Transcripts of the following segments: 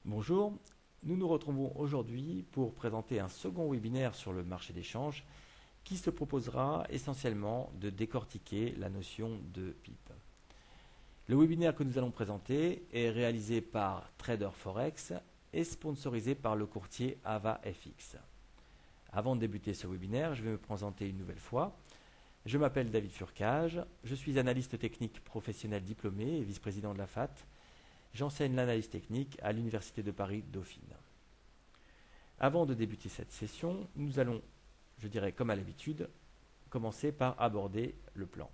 Bonjour, nous nous retrouvons aujourd'hui pour présenter un second webinaire sur le marché des changes qui se proposera essentiellement de décortiquer la notion de PIP. Le webinaire que nous allons présenter est réalisé par Trader Forex et sponsorisé par le courtier AvaFX. Avant de débuter ce webinaire, je vais me présenter une nouvelle fois. Je m'appelle David Furcage, je suis analyste technique professionnel diplômé et vice-président de la FAT. J'enseigne l'analyse technique à l'Université de Paris-Dauphine. Avant de débuter cette session, nous allons, je dirais comme à l'habitude, commencer par aborder le plan.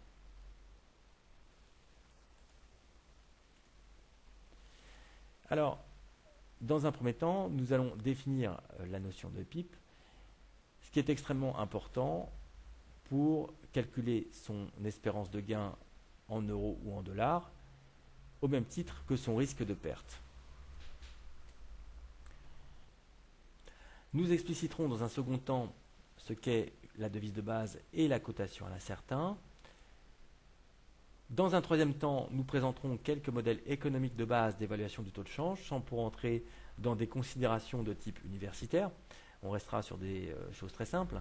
Alors, dans un premier temps, nous allons définir la notion de PIP, ce qui est extrêmement important pour calculer son espérance de gain en euros ou en dollars, au même titre que son risque de perte. Nous expliciterons dans un second temps ce qu'est la devise de base et la cotation à l'incertain. Dans un troisième temps, nous présenterons quelques modèles économiques de base d'évaluation du taux de change, sans pour entrer dans des considérations de type universitaire. On restera sur des choses très simples.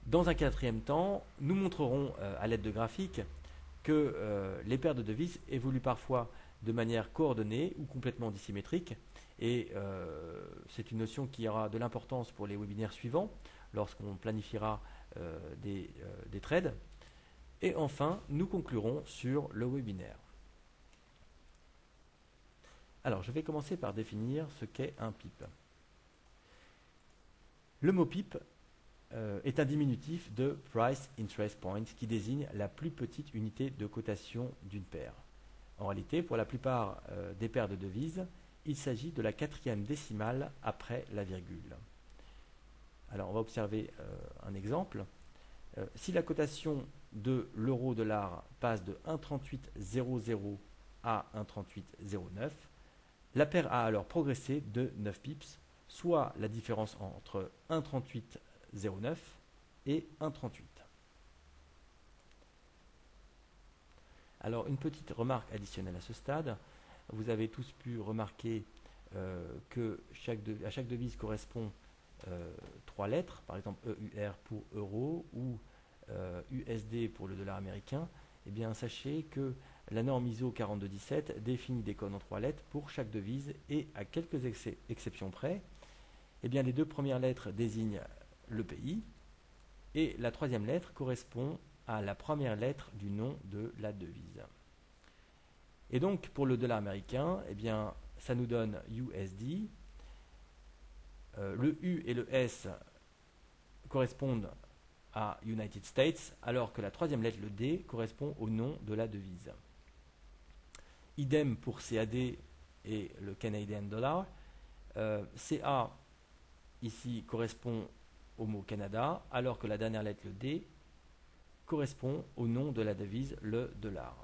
Dans un quatrième temps, nous montrerons à l'aide de graphiques que les paires de devises évoluent parfois de manière coordonnée ou complètement dissymétrique. Et c'est une notion qui aura de l'importance pour les webinaires suivants, lorsqu'on planifiera des trades. Et enfin, nous conclurons sur le webinaire. Alors, je vais commencer par définir ce qu'est un PIP. Le mot PIP est un diminutif de Price Interest Point qui désigne la plus petite unité de cotation d'une paire. En réalité, pour la plupart des paires de devises, il s'agit de la 4e décimale après la virgule. Alors, on va observer un exemple. Si la cotation de l'euro-dollar passe de 1,3800 à 1,3809, la paire a alors progressé de 9 pips, soit la différence entre 1,3809 et 1,38. Alors, une petite remarque additionnelle à ce stade. Vous avez tous pu remarquer que à chaque devise correspond 3 lettres, par exemple EUR pour euro ou USD pour le dollar américain. Eh bien, sachez que la norme ISO 4217 définit des codes en 3 lettres pour chaque devise et à quelques exceptions près, eh bien, les deux premières lettres désignent le pays et la troisième lettre correspond à la première lettre du nom de la devise. Et donc, pour le dollar américain, eh bien, ça nous donne USD. Le U et le S correspondent à United States, alors que la troisième lettre, le D, correspond au nom de la devise. Idem pour CAD et le Canadian Dollar. CA, ici, correspond au mot Canada, alors que la dernière lettre, le D, correspond au nom de la devise, le dollar.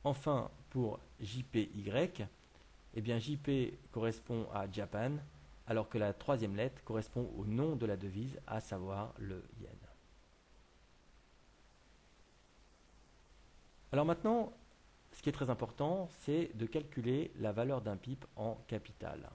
Enfin, pour JPY, eh bien, JP correspond à Japan, alors que la troisième lettre correspond au nom de la devise, à savoir le yen. Alors maintenant, ce qui est très important, c'est de calculer la valeur d'un PIP en capital.